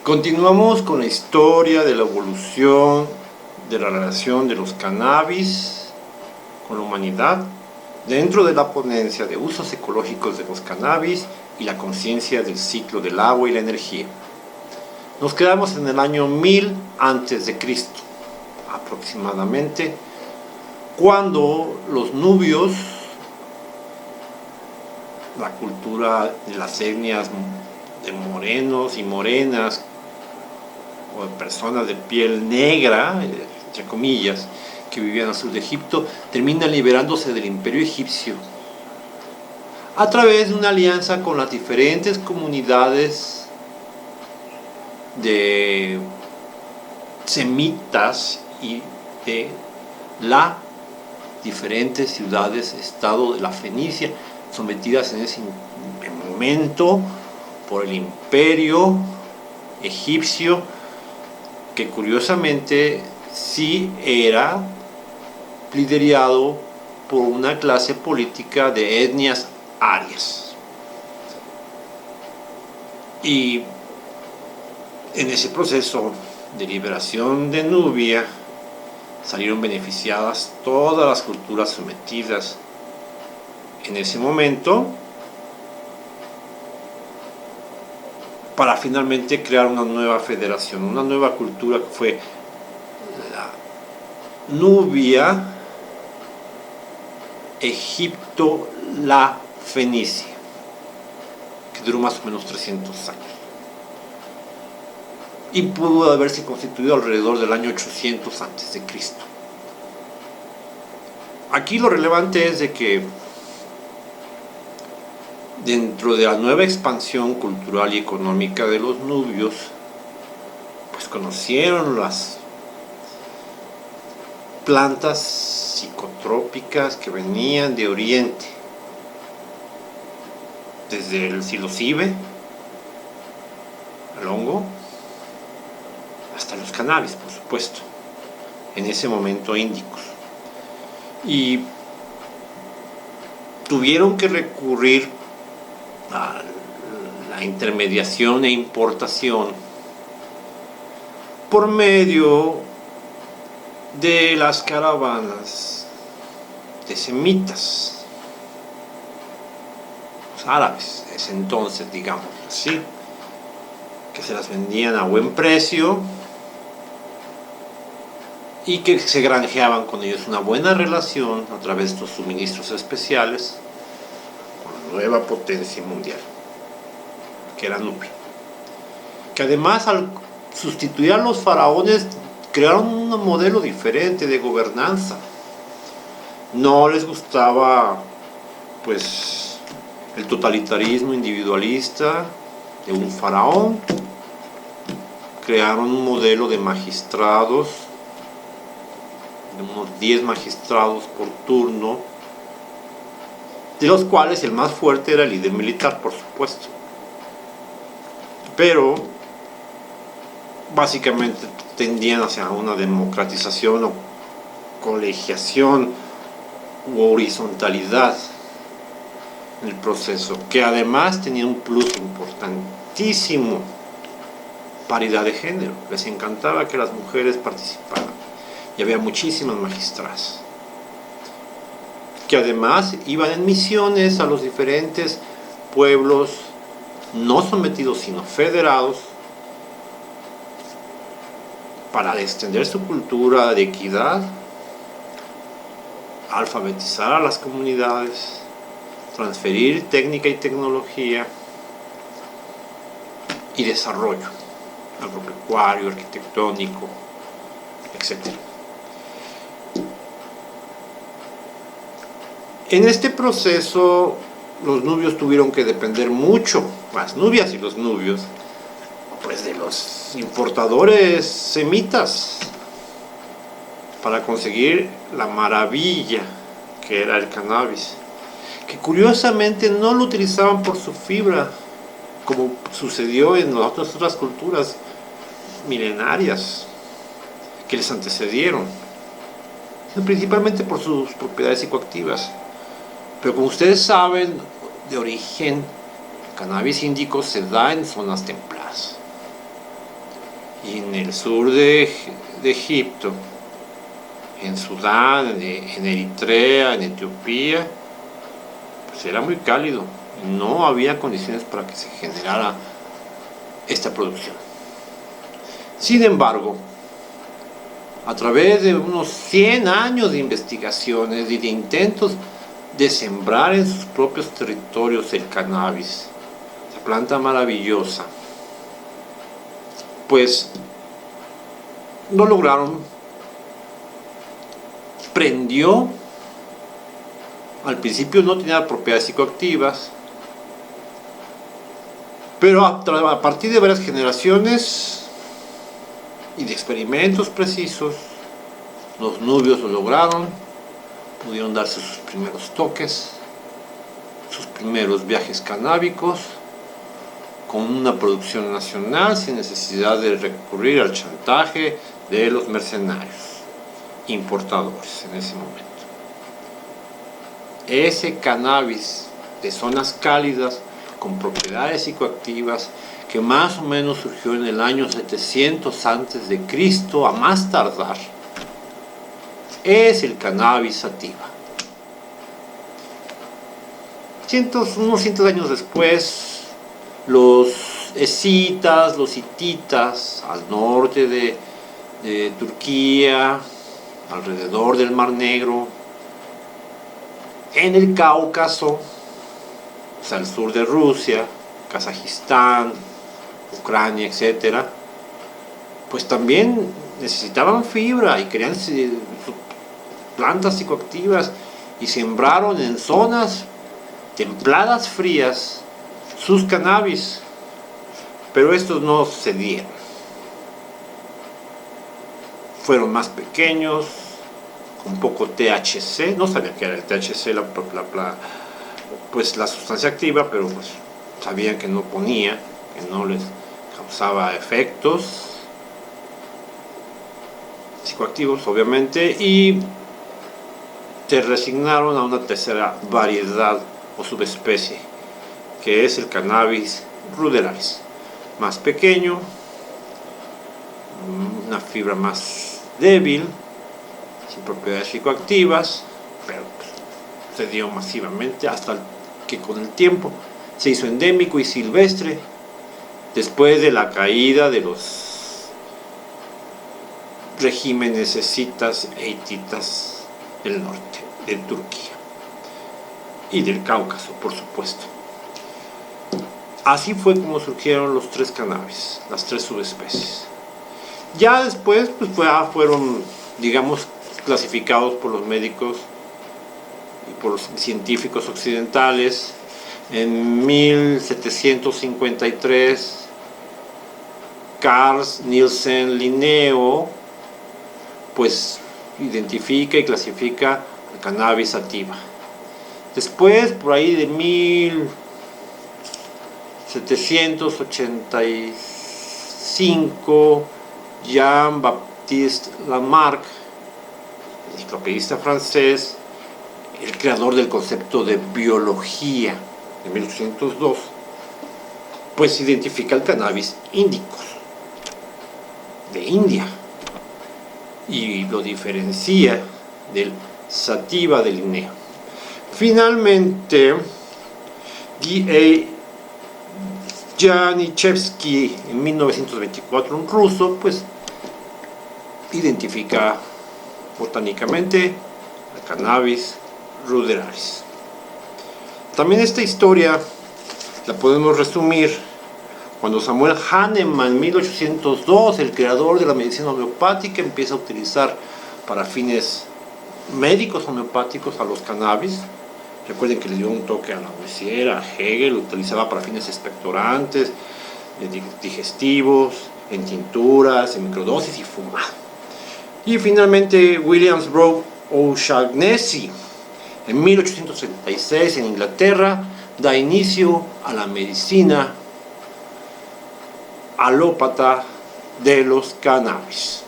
Continuamos con la historia de la evolución de la relación de los cannabis con la humanidad dentro de la ponencia de usos ecológicos de los cannabis y la conciencia del ciclo del agua y la energía. Nos quedamos en el año 1000 a.C. aproximadamente, cuando los nubios, la cultura de las etnias de morenos y morenas, o de personas de piel negra, entre comillas, que vivían al sur de Egipto, terminan liberándose del imperio egipcio a través de una alianza con las diferentes comunidades de semitas y de las diferentes ciudades-estado de la Fenicia, sometidas en ese momento por el imperio egipcio, que curiosamente sí era liderado por una clase política de etnias arias. Y en ese proceso de liberación de Nubia salieron beneficiadas todas las culturas sometidas en ese momento, para finalmente crear una nueva federación, una nueva cultura que fue la Nubia, Egipto, la Fenicia, que duró más o menos 300 años. Y pudo haberse constituido alrededor del año 800 a.C. Aquí lo relevante es de que dentro de la nueva expansión cultural y económica de los nubios, pues conocieron las plantas psicotrópicas que venían de Oriente, desde el psilocibe, el hongo, hasta los cannabis, por supuesto, en ese momento índicos. Y tuvieron que recurrir a la intermediación e importación por medio de las caravanas de semitas, los árabes, ese entonces, digamos así, que se las vendían a buen precio y que se granjeaban con ellos una buena relación a través de estos suministros especiales con la nueva potencia mundial, que era Nubia, que además, al sustituir a los faraones, crearon un modelo diferente de gobernanza. No les gustaba pues el totalitarismo individualista de un faraón. Crearon un modelo de magistrados, de unos 10 magistrados por turno, de los cuales el más fuerte era el líder militar, por supuesto. Pero básicamente tendían hacia una democratización o colegiación u horizontalidad en el proceso, que además tenía un plus importantísimo: paridad de género. Les encantaba que las mujeres participaran y había muchísimas magistradas que además iban en misiones a los diferentes pueblos no sometidos sino federados, para extender su cultura de equidad, alfabetizar a las comunidades, transferir técnica y tecnología y desarrollo agropecuario, arquitectónico, etc. En este proceso los nubios tuvieron que depender mucho, las nubias y los nubios, pues de los importadores semitas, para conseguir la maravilla que era el cannabis, que curiosamente no lo utilizaban por su fibra, como sucedió en las otras culturas milenarias que les antecedieron, sino principalmente por sus propiedades psicoactivas. Pero como ustedes saben, de origen, el cannabis índico se da en zonas templadas. y en el sur de Egipto, en Sudán, en Eritrea, en Etiopía, pues era muy cálido. No había condiciones para que se generara esta producción. Sin embargo, a través de unos 100 años de investigaciones y de intentos de sembrar en sus propios territorios el cannabis, esa planta maravillosa, pues no lograron. Prendió, al principio no tenía propiedades psicoactivas, pero a partir de varias generaciones y de experimentos precisos, los nubios lo lograron, pudieron darse sus primeros toques, sus primeros viajes canábicos, con una producción nacional sin necesidad de recurrir al chantaje de los mercenarios importadores en ese momento. Ese cannabis de zonas cálidas con propiedades psicoactivas que más o menos surgió en el año 700 antes de Cristo a más tardar, es el cannabis sativa. Unos cientos de años después, los escitas, los hititas al norte de Turquía, alrededor del Mar Negro, en el Cáucaso, o sea, al sur de Rusia, Kazajistán, Ucrania, etc., pues también necesitaban fibra y querían plantas psicoactivas y sembraron en zonas templadas frías sus cannabis, pero estos no se dieron. Fueron más pequeños, con poco THC, no sabía que era el THC, pues la sustancia activa, pero pues sabían que no ponía, que no les causaba efectos psicoactivos, obviamente, y se resignaron a una tercera variedad o subespecie, que es el cannabis ruderalis, más pequeño, una fibra más débil, sin propiedades psicoactivas, pero pues, se dio masivamente hasta que con el tiempo se hizo endémico y silvestre después de la caída de los regímenes escitas e hititas del norte, de Turquía y del Cáucaso, por supuesto. Así fue como surgieron los tres cannabis, las tres subespecies. Ya después pues, fueron, digamos, clasificados por los médicos y por los científicos occidentales. En 1753, Carl Nielsen Linneo pues identifica y clasifica el cannabis sativa. Después, por ahí de 1785, Jean-Baptiste Lamarck, enciclopedista francés, el creador del concepto de biología de 1802, pues identifica el cannabis indicus de India y lo diferencia del sativa de Linneo. Finalmente, D.A. Janiszewski en 1924, un ruso, pues identifica botánicamente el cannabis ruderalis. También esta historia la podemos resumir cuando Samuel Hahnemann en 1802, el creador de la medicina homeopática, empieza a utilizar para fines médicos homeopáticos a los cannabis. Recuerden que le dio un toque a la Lavoisier, a Hegel, lo utilizaba para fines expectorantes, digestivos, en tinturas, en microdosis y fumado. Y finalmente Williams Brough O'Shaughnessy en 1876 en Inglaterra da inicio a la medicina alópata de los cannabis.